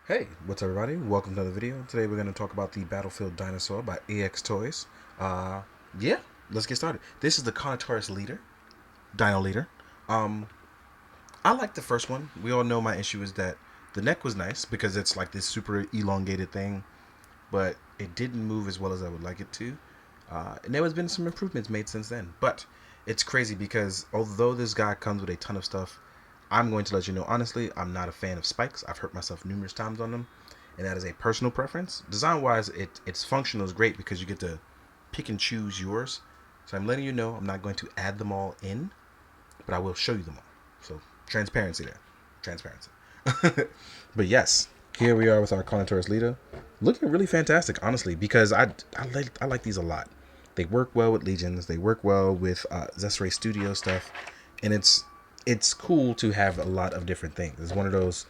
Hey, what's up everybody? Welcome to the video. Today we're going to talk about the Battlefield Dinosaur by AXYTOYS. Yeah, let's get started. This is the Carnotaurus leader, Dino leader. Um, I like the first one. We all know my issue is that the neck was nice because it's like this super elongated thing, but it didn't move as well as I would like it to. And there has been some improvements made since then. But it's crazy because although this guy comes with a ton of stuff, I'm going to let you know honestly, I'm not a fan of spikes. I've hurt myself numerous times on them, and that is a personal preference. Design wise, its functional is great because you get to pick and choose yours. So I'm letting you know I'm not going to add them all in, but I will show you them all. So transparency there, transparency. But yes, here we are with our Carnotaurus leader, looking really fantastic, honestly, because I like these a lot. They work well with legions. They work well with Zesray Studio stuff, and it's cool to have a lot of different things. It's one of those.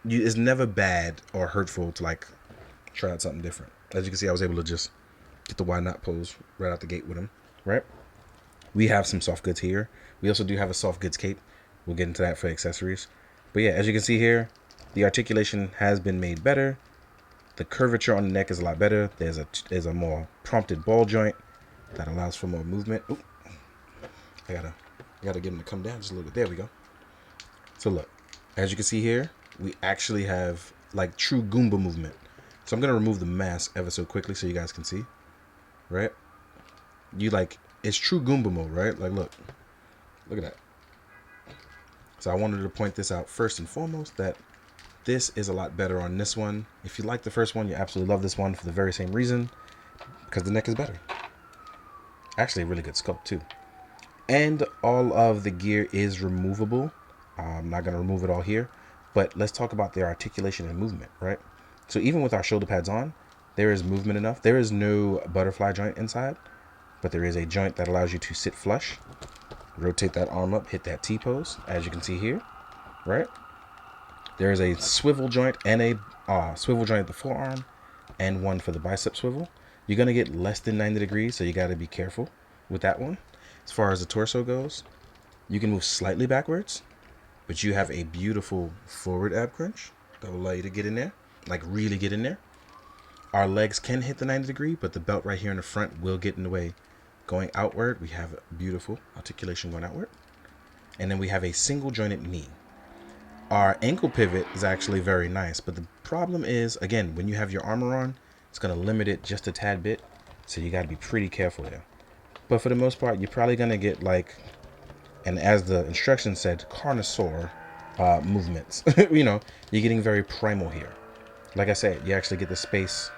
It's never bad or hurtful to like try out something different. As you can see, I was able to just get the why not pose right out the gate with him. Right. We have some soft goods here. We also do have a soft goods cape. We'll get into that for accessories. But yeah, as you can see here, the articulation has been made better. The curvature on the neck is a lot better. There's a more prompted ball joint that allows for more movement. Ooh, I gotta get him to come down just a little bit. There we go. So look, as you can see here, we actually have like true Goomba movement. So I'm gonna remove the mask ever so quickly so you guys can see. Right? It's true Goomba mode, right? Like look at that. So I wanted to point this out first and foremost that this is a lot better on this one. If you like the first one, you absolutely love this one for the very same reason, because the neck is better. Actually, a really good sculpt too. And all of the gear is removable. I'm not going to remove it all here, but let's talk about their articulation and movement, right? So even with our shoulder pads on, there is movement enough. There is no butterfly joint inside, but there is a joint that allows you to sit flush, rotate that arm up, hit that T-pose, as you can see here, right? There is a swivel joint and a swivel joint at the forearm and one for the bicep swivel. You're going to get less than 90 degrees, so you got to be careful with that one. As far as the torso goes, you can move slightly backwards, but you have a beautiful forward ab crunch that will allow you to get in there, like really get in there. Our legs can hit the 90 degree, but the belt right here in the front will get in the way. Going outward, we have beautiful articulation going outward. And then we have a single jointed knee. Our ankle pivot is actually very nice, but the problem is, again, when you have your armor on, it's going to limit it just a tad bit, so you got to be pretty careful there. But for the most part, you're probably going to get like, and as the instructions said, Carnosaur movements. You're getting very primal here. Like I said, you actually get the space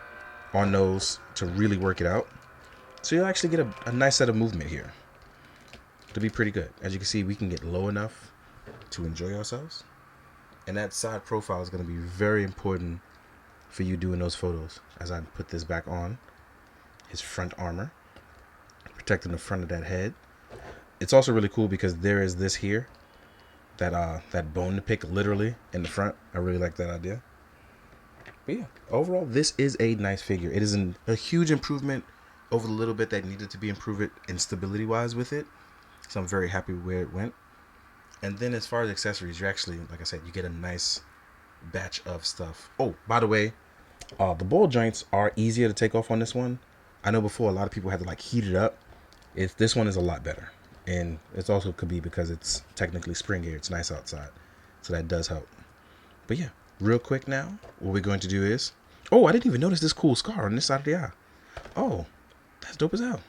on those to really work it out. So you'll actually get a nice set of movement here to be pretty good. As you can see, we can get low enough to enjoy ourselves. And that side profile is going to be very important for you doing those photos. As I put this back on, his front armor, protecting the front of that head. It's also really cool because there is this here, that bone to pick literally in the front. I really like that idea. But yeah, overall, this is a nice figure. It is a huge improvement over the little bit that needed to be improved in stability wise with it. So I'm very happy where it went. And then as far as accessories, you actually, like I said, you get a nice batch of stuff. Oh, by the way, the ball joints are easier to take off on this one. I know before a lot of people had to like heat it up. This one is a lot better. And it also could be because it's technically spring air. It's nice outside. So that does help. But yeah, real quick now, what we're going to do is... Oh, I didn't even notice this cool scar on this side of the eye. Oh, that's dope as hell.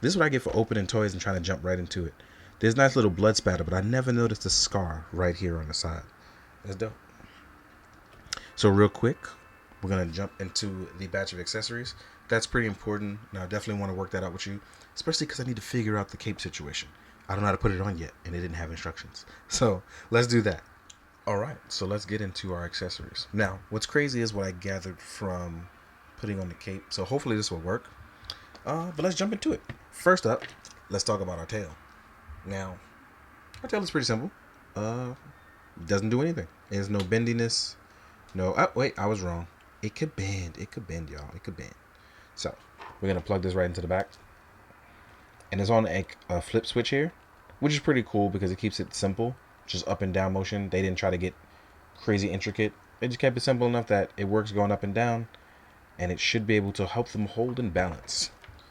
This is what I get for opening toys and trying to jump right into it. There's nice little blood spatter, but I never noticed the scar right here on the side. That's dope. So real quick, we're going to jump into the batch of accessories. That's pretty important. Now, I definitely want to work that out with you, especially because I need to figure out the cape situation. I don't know how to put it on yet, and it didn't have instructions. So let's do that. All right, so let's get into our accessories. Now, what's crazy is what I gathered from putting on the cape. So hopefully this will work. But let's jump into it. First up, let's talk about our tail. Now, our tail is pretty simple. Doesn't do anything. There's no bendiness. No, wait, I was wrong. It could bend. It could bend, y'all. It could bend. So, we're going to plug this right into the back. And it's on a flip switch here, which is pretty cool because it keeps it simple. Just up and down motion. They didn't try to get crazy intricate They just kept it simple enough that it works going up and down, and it should be able to help them hold and balance.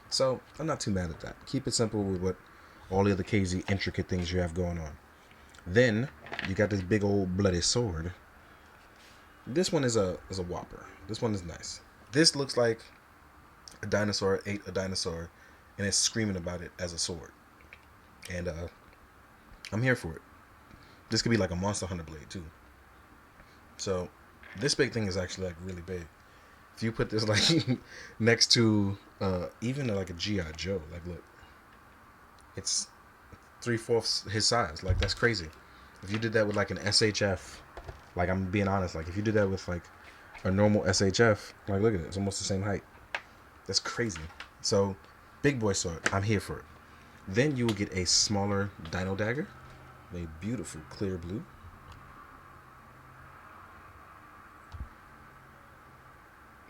So I'm not too mad at that. Keep it simple with what all the other crazy intricate things you have going on. Then you got this big old bloody sword. This one is a whopper. This one is nice. This looks like a dinosaur ate a dinosaur and is screaming about it as a sword. And I'm here for it. This could be like a Monster Hunter blade too. So this big thing is actually like really big. If you put this like next to even like a G.I. Joe, like look, it's 3/4 his size. Like that's crazy. If you did that with like an SHF, like I'm being honest, like if you did that with like a normal SHF, like look at it, it's almost the same height. That's crazy. So big boy sword, I'm here for it. Then you will get a smaller dino dagger, a beautiful clear blue.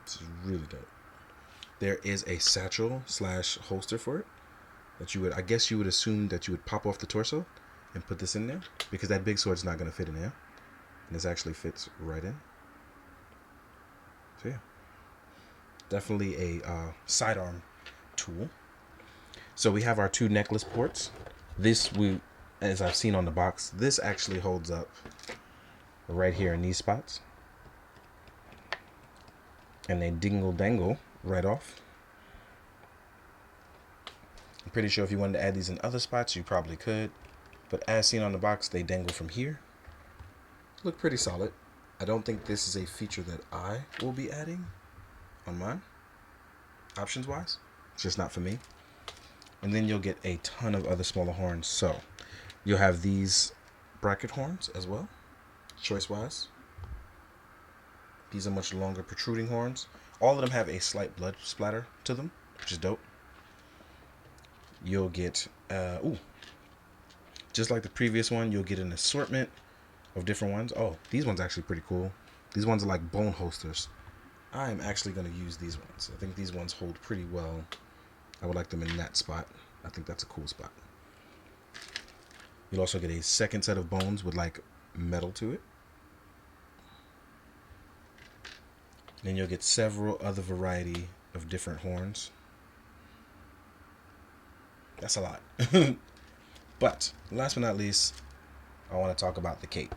This is really dope. There is a satchel / holster for it that you would, I guess you would assume that you would pop off the torso and put this in there because that big sword's not going to fit in there. And this actually fits right in. So yeah, definitely a sidearm tool. So we have our 2 necklace ports. This, as I've seen on the box, this actually holds up right here in these spots. And they dingle dangle right off. I'm pretty sure if you wanted to add these in other spots, you probably could. But as seen on the box, they dangle from here. Look pretty solid. I don't think this is a feature that I will be adding on mine, options wise. It's just not for me. And then you'll get a ton of other smaller horns. So you'll have these bracket horns as well, choice wise. These are much longer protruding horns. All of them have a slight blood splatter to them, which is dope. You'll get, just like the previous one, you'll get an assortment of different ones. Oh, these ones are actually pretty cool. These ones are like bone holsters. I'm actually going to use these ones. I think these ones hold pretty well. I would like them in that spot. I think that's a cool spot. You'll also get a second set of bones with like metal to it. Then you'll get several other variety of different horns. That's a lot. But last but not least, I want to talk about the cape.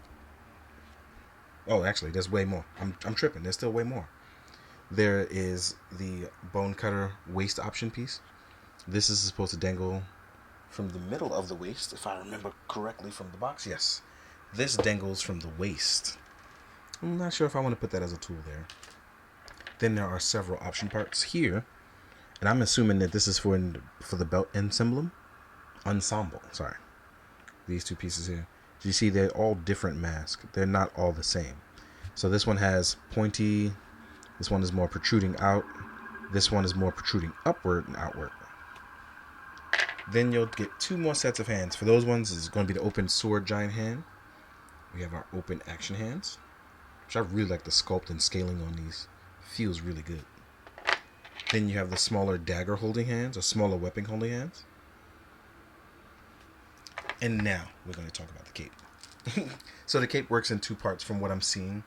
Oh, actually, there's way more. I'm tripping. There's still way more. There is the bone cutter waist option piece. This is supposed to dangle from the middle of the waist, if I remember correctly from the box. Yes, this dangles from the waist. I'm not sure if I want to put that as a tool there. Then there are several option parts here, and I'm assuming that this is for the belt ensemble. Sorry, these 2 pieces here. You see, they're all different masks. They're not all the same. So this one has pointy. This one is more protruding out. This one is more protruding upward and outward. Then you'll get 2 more sets of hands. For those ones, it's going to be the open sword giant hand. We have our open action hands, which I really like the sculpt and scaling on these. Feels really good. Then you have the smaller dagger holding hands or smaller weapon holding hands. And now we're going to talk about the cape. So the cape works in 2 parts from what I'm seeing.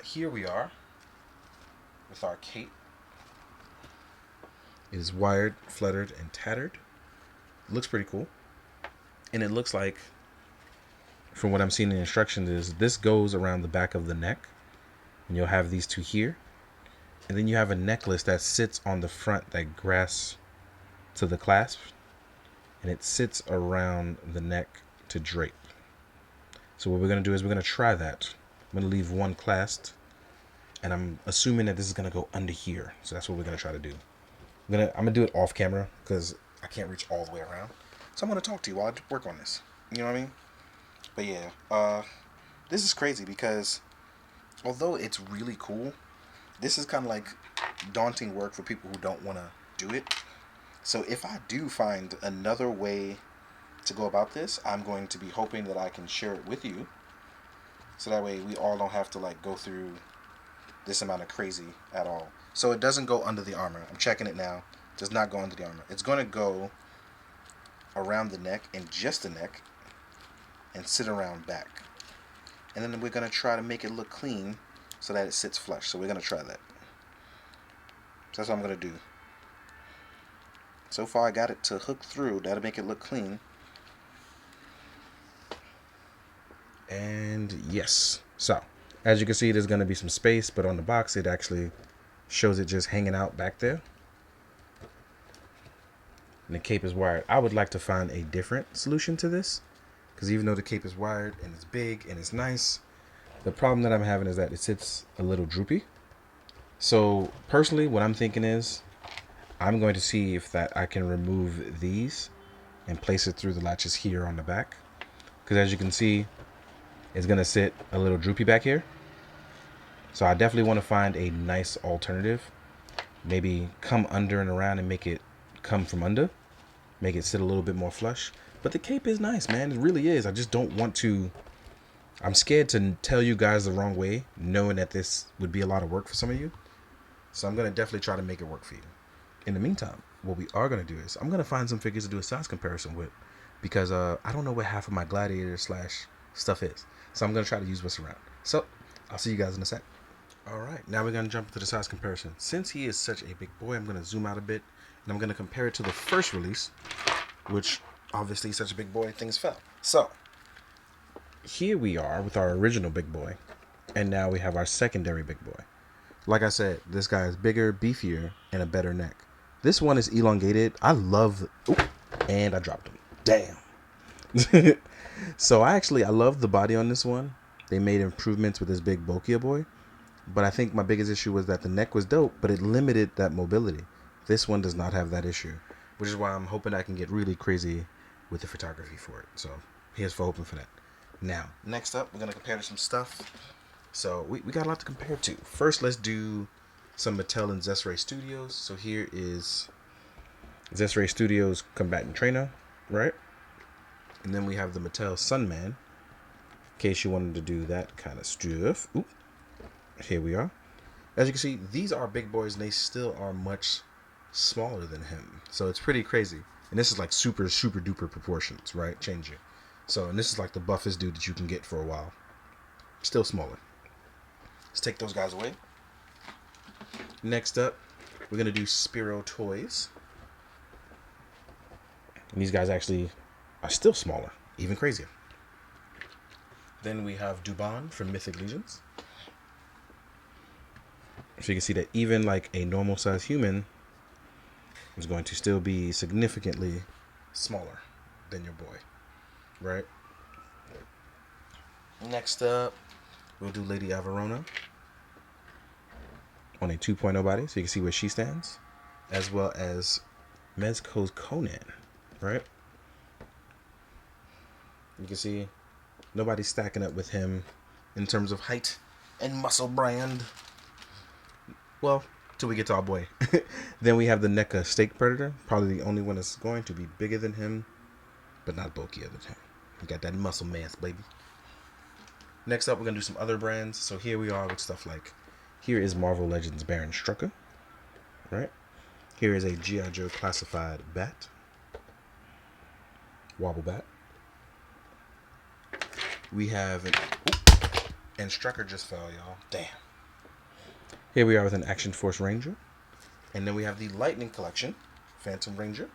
Here we are with our cape. It is wired, fluttered, and tattered. It looks pretty cool. And it looks like, from what I'm seeing in the instructions, is this goes around the back of the neck. And you'll have these 2 here. And then you have a necklace that sits on the front that grasps to the clasp. And it sits around the neck to drape. So what we're going to do is we're going to try that. I'm going to leave one clasped. And I'm assuming that this is going to go under here. So that's what we're going to try to do. I'm going to do it off camera because I can't reach all the way around. So I'm going to talk to you while I work on this. You know what I mean? But yeah, this is crazy because although it's really cool, this is kind of like daunting work for people who don't want to do it. So if I do find another way to go about this, I'm going to be hoping that I can share it with you. So that way we all don't have to like go through this amount of crazy at all. So it doesn't go under the armor. I'm checking it now. It does not go under the armor. It's going to go around the neck and just the neck and sit around back. And then we're going to try to make it look clean so that it sits flush. So we're going to try that. So that's what I'm going to do. So far I got it to hook through. That'll make it look clean. And yes. So as you can see, there's going to be some space, but on the box it actually shows it just hanging out back there. And the cape is wired. I would like to find a different solution to this, because even though the cape is wired and it's big and it's nice, the problem that I'm having is that it sits a little droopy. So personally, what I'm thinking is I'm going to see if that I can remove these and place it through the latches here on the back, because as you can see, it's going to sit a little droopy back here. So I definitely want to find a nice alternative. Maybe come under and around and make it come from under. Make it sit a little bit more flush. But the cape is nice, man. It really is. I just don't want to... I'm scared to tell you guys the wrong way, knowing that this would be a lot of work for some of you. So I'm going to definitely try to make it work for you. In the meantime, what we are going to do is I'm going to find some figures to do a size comparison with, because I don't know what half of my gladiator slash stuff is. So I'm going to try to use what's around. So I'll see you guys in a sec. All right, now we're going to jump into the size comparison. Since he is such a big boy, I'm going to zoom out a bit, and I'm going to compare it to the first release, which obviously is such a big boy, things fell. So here we are with our original big boy, and now we have our secondary big boy. Like I said, this guy is bigger, beefier, and a better neck. This one is elongated. I love... Ooh, and I dropped him. Damn. So I love the body on this one. They made improvements with this big, bulkier boy. But I think my biggest issue was that the neck was dope, but it limited that mobility. This one does not have that issue, which is why I'm hoping I can get really crazy with the photography for it. So here's for hoping for that. Now, next up, we're going to compare to some stuff. So we got a lot to compare to. First, let's do some Mattel and Zesray Studios. So here is Zesray Studios Combatant Trainer, right? And then we have the Mattel Sunman, in case you wanted to do that kind of stuff. Ooh. Here we are. As you can see, these are big boys, and they still are much smaller than him. So it's pretty crazy. And this is like super, super duper proportions, right? Changing. So, and this is like the buffest dude that you can get for a while. Still smaller. Let's take those guys away. Next up, we're going to do Spiro Toys. And these guys actually are still smaller, even crazier. Then we have Dubon from Mythic Legions. So you can see that even like a normal size human is going to still be significantly smaller than your boy, right? Next up, we'll do Lady Averona on a 2.0 body, so you can see where she stands, as well as Mezco's Conan, right? You can see nobody's stacking up with him in terms of height and muscle brand. Well, till we get to our boy. Then we have the NECA Steak Predator, probably the only one that's going to be bigger than him, but not bulkier than him. You got that muscle mass, baby. Next up, we're going to do some other brands. So here we are with stuff like, here is Marvel Legends Baron Strucker, right? Here is a G.I. Joe Classified Bat. Wobble Bat. We have an... Ooh, and Strucker just fell, y'all. Damn. Here we are with an Action Force Ranger. And then we have the Lightning Collection, Phantom Ranger.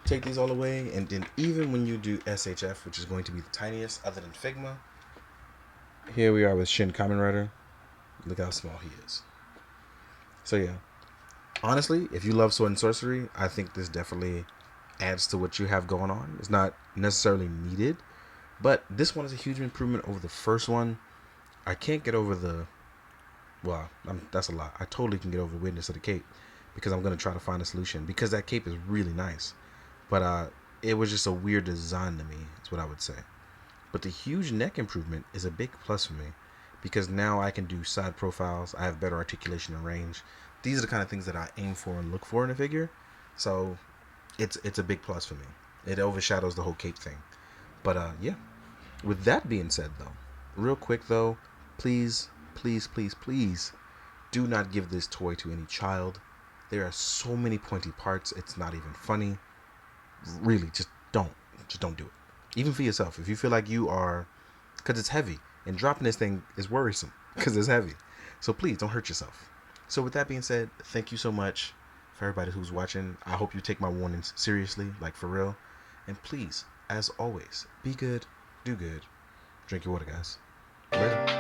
Take these all away, and then even when you do SHF, which is going to be the tiniest other than Figma, here we are with Shin Kamen Rider. Look how small he is. So yeah, honestly, if you love sword and sorcery, I think this definitely adds to what you have going on. It's not necessarily needed, but this one is a huge improvement over the first one. I can't get over the... Well, that's a lot. I totally can get over the weirdness of the cape, because I'm going to try to find a solution, because that cape is really nice. But it was just a weird design to me, is what I would say. But the huge neck improvement is a big plus for me, because now I can do side profiles. I have better articulation and range. These are the kind of things that I aim for and look for in a figure. So it's a big plus for me. It overshadows the whole cape thing. But yeah. With that being said, though, real quick though, please, please, please, please do not give this toy to any child. There are so many pointy parts. It's not even funny. Really, just don't do it. Even for yourself. If you feel like you are because it's heavy. And dropping this thing is worrisome because it's heavy. So please don't hurt yourself. So with that being said, thank you so much for everybody who's watching. I hope you take my warnings seriously, like for real. And please, as always, be good, do good. Drink your water, guys. Later.